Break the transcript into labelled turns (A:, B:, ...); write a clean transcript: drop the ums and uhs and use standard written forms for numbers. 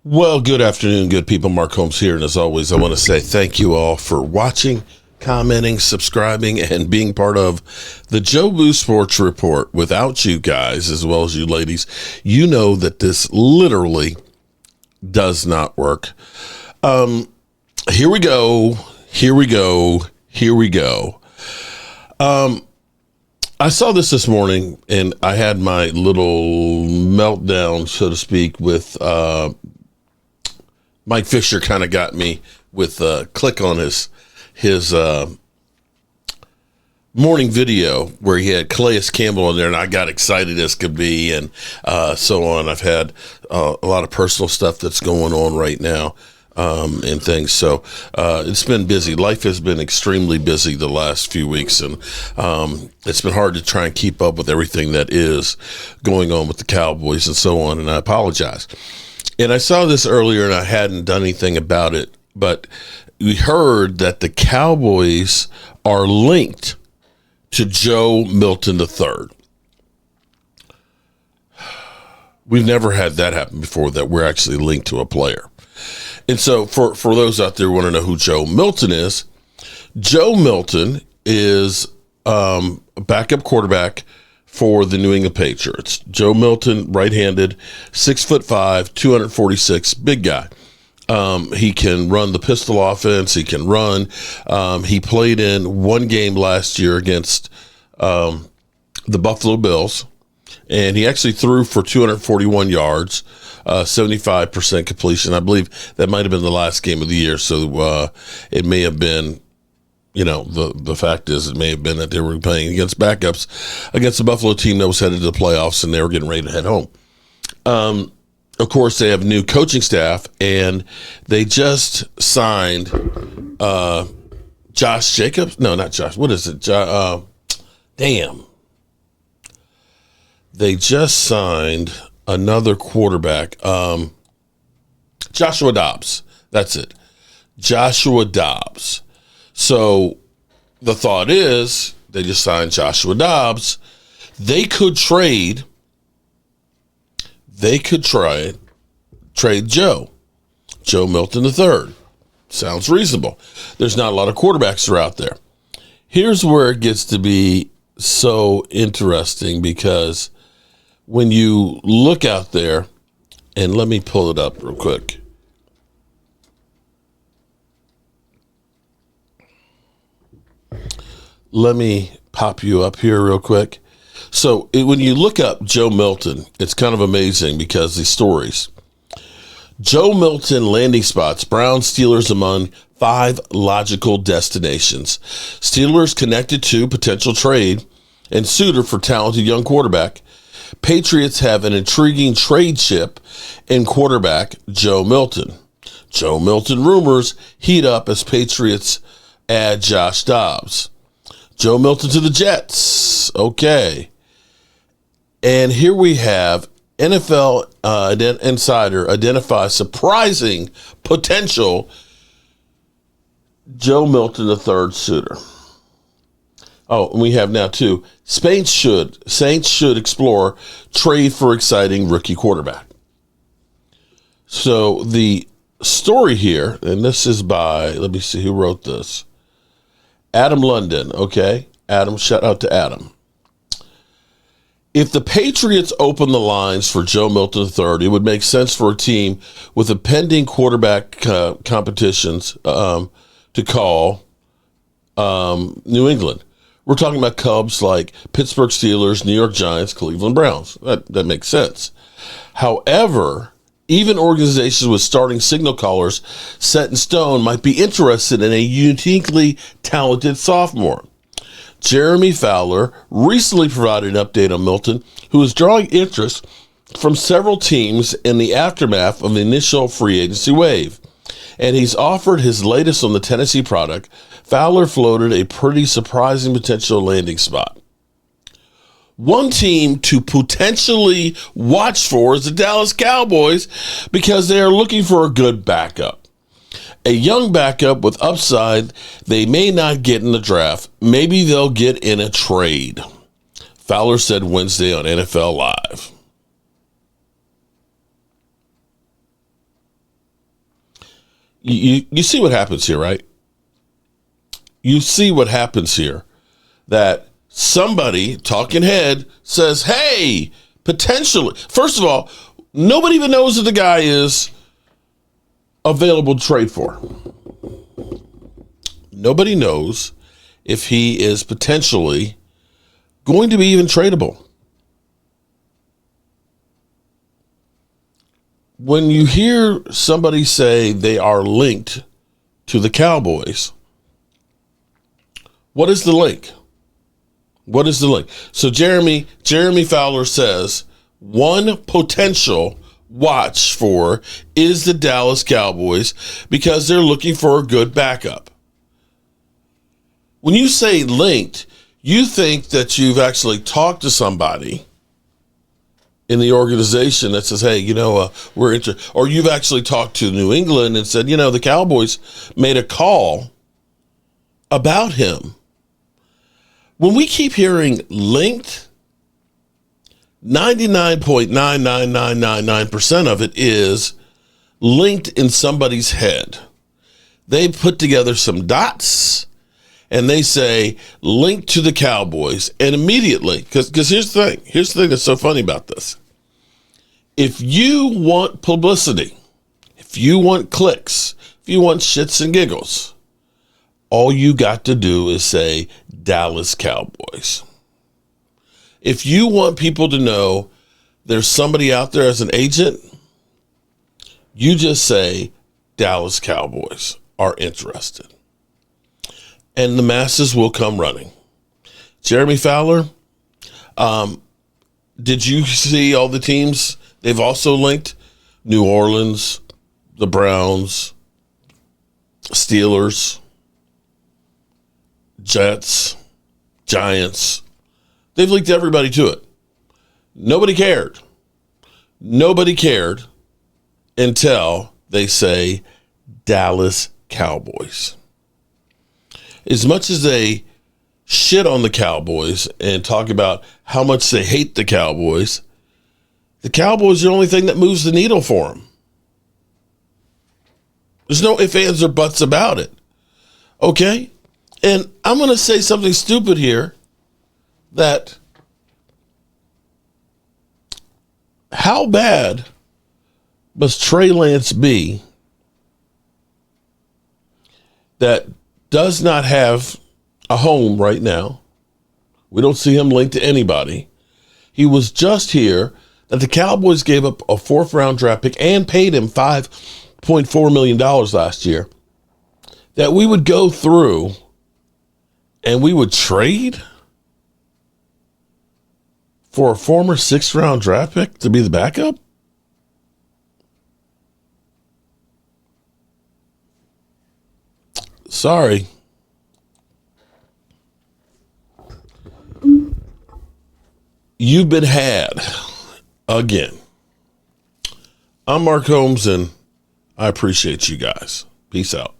A: Well, good afternoon, good people. Mark Holmes here. And as always, I want to say thank you all for watching, commenting, subscribing, and being part of the Joe Boo Sports Report. Without you guys, as well as you ladies, you know that this literally does not work. Here we go. I saw this morning, and I had my little meltdown, so to speak, with Mike Fisher. Kind of got me with click on his morning video where he had Calais Campbell in there, and I got excited as could be, and so on. I've had a lot of personal stuff that's going on right now, and things. So it's been busy. Life has been extremely busy the last few weeks, and it's been hard to try and keep up with everything that is going on with the Cowboys and so on, and I apologize. And I saw this earlier, and I hadn't done anything about it, but we heard that the Cowboys are linked to Joe Milton III. We've never had that happen before, that we're actually linked to a player. And so for those out there who want to know who Joe Milton is, Joe Milton is a backup quarterback for the New England Patriots. Joe Milton, right-handed, 6'5", 246, big guy. He can run the pistol offense. He can run. He played in one game last year against the Buffalo Bills, and he actually threw for 241 yards, 75% completion. I believe that might have been the last game of the year, so it may have been, the fact is it may have been that they were playing against backups against the Buffalo team that was headed to the playoffs, and they were getting ready to head home. Of course, they have a new coaching staff, and they just signed Josh Jacobs. No, not Josh. What is it? They just signed another quarterback, Joshua Dobbs. That's it, Joshua Dobbs. So the thought is they just signed Joshua Dobbs. They could trade. Trade Joe Milton III. Sounds reasonable. There's not a lot of quarterbacks that are out there. Here's where it gets to be so interesting, because when you look out there, and let me pull it up real quick. Let me pop you up here real quick. So when you look up Joe Milton, it's kind of amazing because these stories. Joe Milton landing spots, Browns, Steelers among 5 logical destinations. Steelers connected to potential trade and suitor for talented young quarterback. Patriots have an intriguing trade chip in quarterback Joe Milton. Joe Milton rumors heat up as Patriots add Josh Dobbs. Joe Milton to the Jets. Okay. And here we have NFL Insider identify surprising potential Joe Milton III suitor. Oh, and we have now too. Saints should explore trade for exciting rookie quarterback. So the story here, and this is by, let me see who wrote this. Adam London. Okay. Adam, shout out to Adam. If the Patriots open the lines for Joe Milton III, it would make sense for a team with a pending quarterback competitions to call New England. We're talking about Cubs like Pittsburgh Steelers, New York Giants, Cleveland Browns. That makes sense. However, even organizations with starting signal callers set in stone might be interested in a uniquely talented sophomore. Jeremy Fowler recently provided an update on Milton, who is drawing interest from several teams in the aftermath of the initial free agency wave. And he's offered his latest on the Tennessee product. Fowler floated a pretty surprising potential landing spot. One team to potentially watch for is the Dallas Cowboys, because they are looking for a good backup. A young backup with upside they may not get in the draft. Maybe they'll get in a trade. Fowler said Wednesday on NFL Live. You see what happens here, right? You see what happens here, that somebody, talking head, says, hey, potentially. First of all, nobody even knows that the guy is available to trade for. Nobody knows if he is potentially going to be even tradable. When you hear somebody say they are linked to the Cowboys, what is the link? What is the link? So Jeremy Fowler says one potential watch for is the Dallas Cowboys because they're looking for a good backup. When you say linked, you think that you've actually talked to somebody in the organization that says, hey, we're interested. Or you've actually talked to New England and said, the Cowboys made a call about him. When we keep hearing linked, 99.99999% of it is linked in somebody's head. They put together some dots and they say linked to the Cowboys. And immediately, because here's the thing that's so funny about this. If you want publicity, if you want clicks, if you want shits and giggles, all you got to do is say Dallas Cowboys. If you want people to know there's somebody out there as an agent, you just say Dallas Cowboys are interested. And the masses will come running. Jeremy Fowler, did you see all the teams they've also linked? New Orleans, the Browns, Steelers, Jets, Giants. They've linked everybody to it. Nobody cared. Nobody cared until they say Dallas Cowboys. As much as they shit on the Cowboys and talk about how much they hate the Cowboys are the only thing that moves the needle for them. There's no ifs, ands, or buts about it. Okay? And I'm going to say something stupid here, that how bad must Trey Lance be that does not have a home right now? We don't see him linked to anybody. He was just here, that the Cowboys gave up a 4th-round draft pick and paid him $5.4 million last year, that we would go through and we would trade for a former 6th-round draft pick to be the backup? Sorry. You've been had again. I'm Mark Holmes, and I appreciate you guys. Peace out.